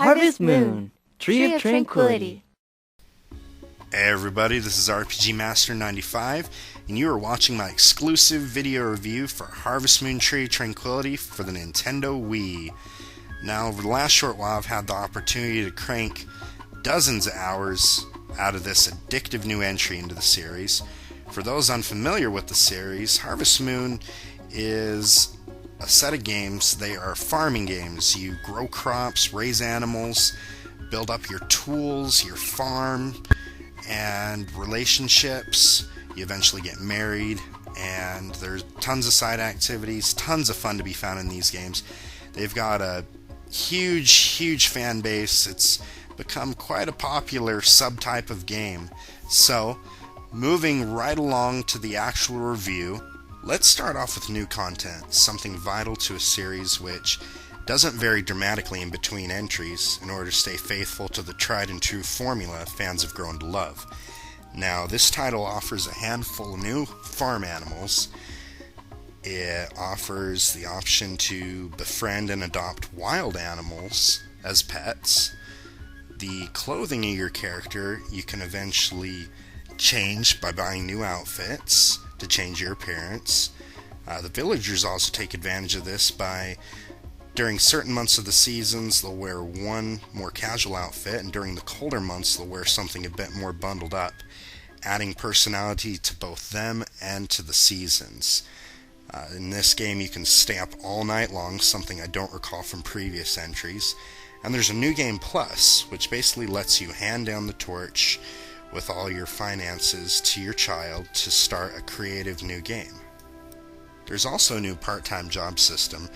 Harvest Moon, Tree of Tranquility. Hey everybody, this is RPG Master 95, and you are watching my exclusive video review for Harvest Moon Tree of Tranquility for the Nintendo Wii. Now, over the last short while, I've had the opportunity to crank dozens of hours out of this addictive new entry into the series. For those unfamiliar with the series, Harvest Moon is a set of games. They are farming games. You grow crops, raise animals, build up your tools, your farm, and relationships. You eventually get married, and there's tons of side activities, tons of fun to be found in these games. They've got a huge fan base. It's become quite a popular subtype of game. So, moving right along to the actual review, let's start off with new content, something vital to a series which doesn't vary dramatically in between entries in order to stay faithful to the tried and true formula fans have grown to love. Now, this title offers a handful of new farm animals. It offers the option to befriend and adopt wild animals as pets. The clothing of your character you can eventually change by buying new outfits to change your appearance. The villagers also take advantage of this by, during certain months of the seasons, they'll wear one more casual outfit, and during the colder months, they'll wear something a bit more bundled up, adding personality to both them and to the seasons. In this game, you can stay up all night long, something I don't recall from previous entries. And there's a New Game Plus, which basically lets you hand down the torch with all your finances to your child to start a creative new game. There's also a new part-time job system,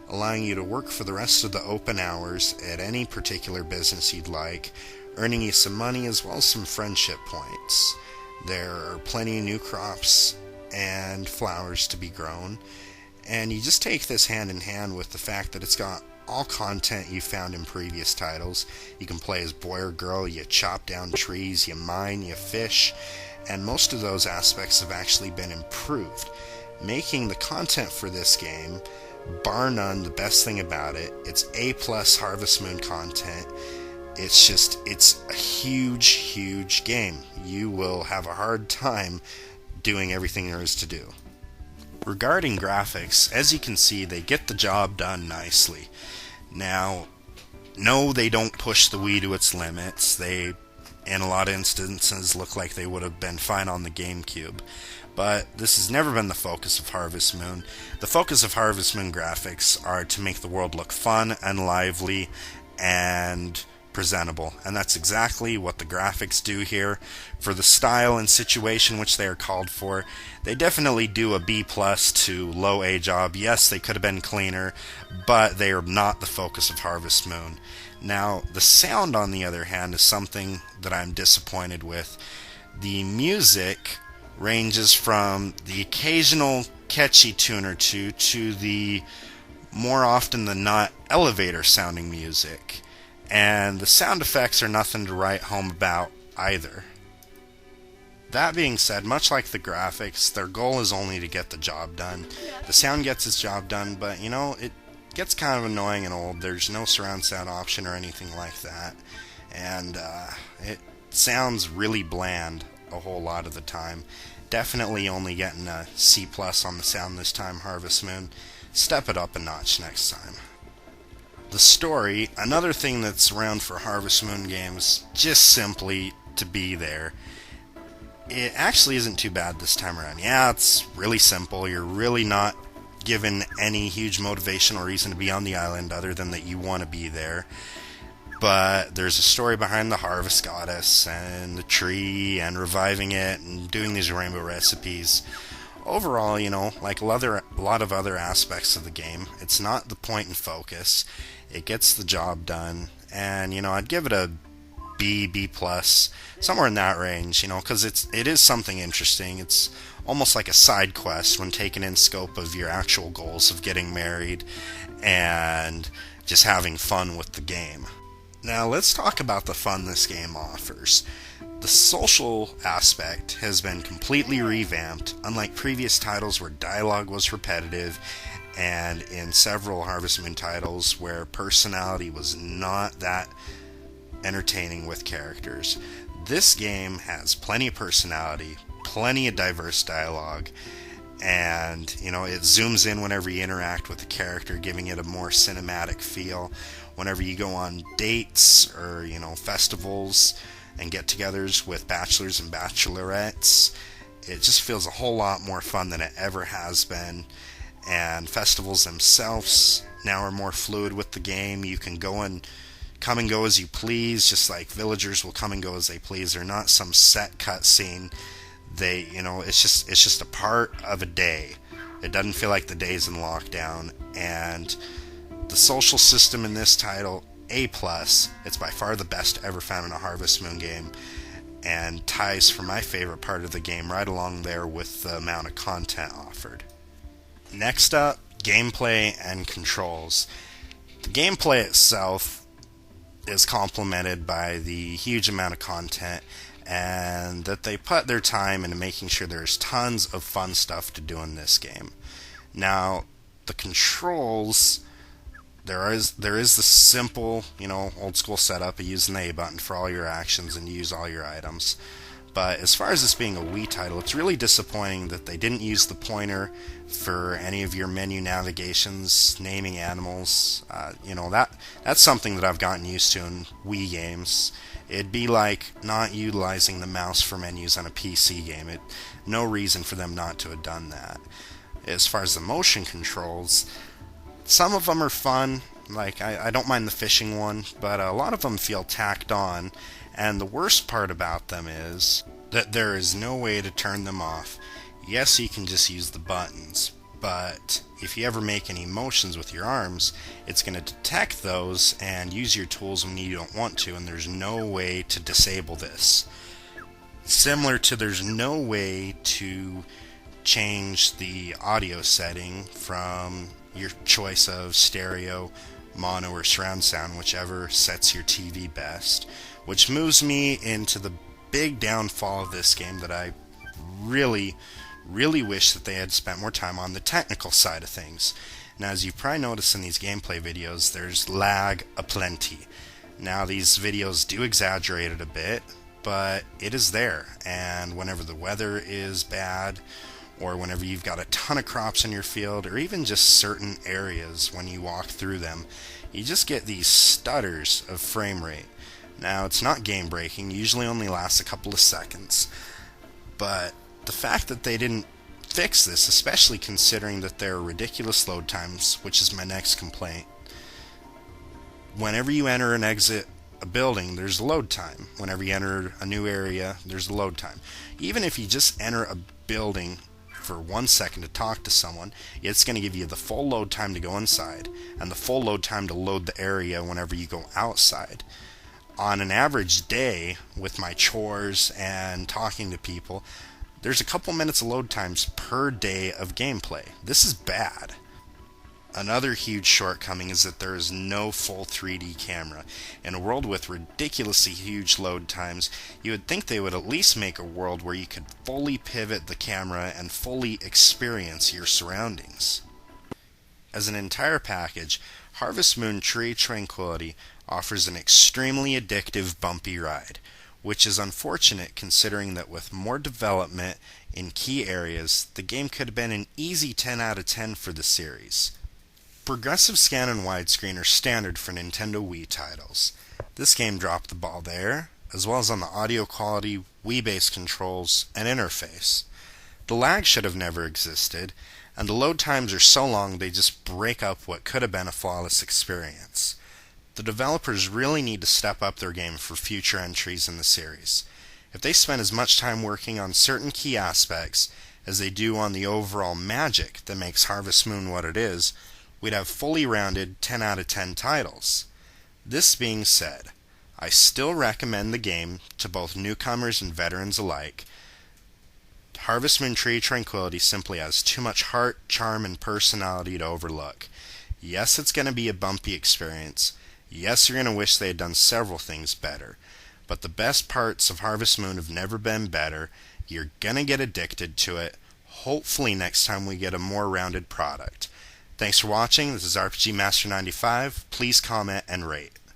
allowing you to work for the rest of the open hours at any particular business you'd like, earning you some money as well as some friendship points. There are plenty of new crops and flowers to be grown, and you just take this hand in hand with the fact that it's got all content you found in previous titles. You can play as boy or girl, you chop down trees, you mine, you fish, and most of those aspects have actually been improved, making the content for this game, bar none, the best thing about it. It's A+ Harvest Moon content. It's a huge game. You will have a hard time doing everything there is to do. Regarding graphics, as you can see, they get the job done nicely. Now, no, they don't push the Wii to its limits. They, in a lot of instances, look like they would have been fine on the GameCube. But this has never been the focus of Harvest Moon. The focus of Harvest Moon graphics are to make the world look fun and lively and presentable, and that's exactly what the graphics do here. For the style and situation which they are called for, they definitely do a B+ to low A job. Yes, they could have been cleaner, but they are not the focus of Harvest Moon. Now, the sound, on the other hand, is something that I'm disappointed with. The music ranges from the occasional catchy tune or two to the more often than not elevator sounding music. And the sound effects are nothing to write home about either. That being said, much like the graphics, their goal is only to get the job done. The sound gets its job done, but it gets kind of annoying and old. There's no surround sound option or anything like that. And it sounds really bland a whole lot of the time. Definitely only getting a C+ on the sound this time, Harvest Moon. Step it up a notch next time. The story, another thing that's around for Harvest Moon games, just simply to be there. It actually isn't too bad this time around. Yeah, it's really simple. You're really not given any huge motivational reason to be on the island other than that you want to be there. But there's a story behind the harvest goddess and the tree and reviving it and doing these rainbow recipes. Overall, like a lot of other aspects of the game, it's not the point and focus. It gets the job done, and I'd give it a B+, somewhere in that range, because it is something interesting. It's almost like a side quest when taken in scope of your actual goals of getting married and just having fun with the game. Now, let's talk about the fun this game offers. The social aspect has been completely revamped, unlike previous titles where dialogue was repetitive and in several Harvest Moon titles where personality was not that entertaining with characters. This game has plenty of personality, plenty of diverse dialogue, and it zooms in whenever you interact with the character, giving it a more cinematic feel. Whenever you go on dates or festivals and get-togethers with bachelors and bachelorettes, it just feels a whole lot more fun than it ever has been. And festivals themselves now are more fluid with the game. You can go and come and go as you please, just like villagers will come and go as they please. They're not some set cutscene. It's just a part of a day. It doesn't feel like the day's in lockdown. And the social system in this title, A+. It's by far the best ever found in a Harvest Moon game, and ties for my favorite part of the game right along there with the amount of content offered. Next up, gameplay and controls. The gameplay itself is complemented by the huge amount of content, and that they put their time into making sure there's tons of fun stuff to do in this game. Now, the controls, there is the simple, old school setup of using the A button for all your actions and use all your items. But as far as this being a Wii title, it's really disappointing that they didn't use the pointer for any of your menu navigations, naming animals. That's something that I've gotten used to in Wii games. It'd be like not utilizing the mouse for menus on a PC game. No reason for them not to have done that. As far as the motion controls, some of them are fun. Like, I don't mind the fishing one, but a lot of them feel tacked on. And the worst part about them is that there is no way to turn them off. Yes, you can just use the buttons, but if you ever make any motions with your arms, it's going to detect those and use your tools when you don't want to, and there's no way to disable this. Similar to there's no way to change the audio setting from your choice of stereo, mono, or surround sound, whichever sets your TV best. Which moves me into the big downfall of this game that I really wish that they had spent more time on, the technical side of things. Now, as you've probably noticed in these gameplay videos, there's lag aplenty. Now, these videos do exaggerate it a bit, but it is there. And whenever the weather is bad, or whenever you've got a ton of crops in your field, or even just certain areas when you walk through them, you just get these stutters of frame rate. Now, it's not game breaking, usually only lasts a couple of seconds, but the fact that they didn't fix this, especially considering that there are ridiculous load times, which is my next complaint. Whenever you enter and exit a building, there's a load time. Whenever you enter a new area, there's a load time. Even if you just enter a building for 1 second to talk to someone, it's going to give you the full load time to go inside, and the full load time to load the area whenever you go outside. On an average day, with my chores and talking to people, there's a couple minutes of load times per day of gameplay. This is bad. Another huge shortcoming is that there is no full 3D camera. In a world with ridiculously huge load times, you would think they would at least make a world where you could fully pivot the camera and fully experience your surroundings. As an entire package, Harvest Moon Tree Tranquility offers an extremely addictive bumpy ride, which is unfortunate considering that with more development in key areas, the game could have been an easy 10 out of 10 for the series. Progressive scan and widescreen are standard for Nintendo Wii titles. This game dropped the ball there, as well as on the audio quality, Wii-based controls, and interface. The lag should have never existed, and the load times are so long they just break up what could have been a flawless experience. The developers really need to step up their game for future entries in the series. If they spend as much time working on certain key aspects as they do on the overall magic that makes Harvest Moon what it is, we'd have fully rounded 10 out of 10 titles. This being said, I still recommend the game to both newcomers and veterans alike. Harvest Moon Tree Tranquility simply has too much heart, charm, and personality to overlook. Yes, it's going to be a bumpy experience. Yes, you're going to wish they had done several things better. But the best parts of Harvest Moon have never been better. You're going to get addicted to it. Hopefully next time we get a more rounded product. Thanks for watching. This is RPG Master 95. Please comment and rate.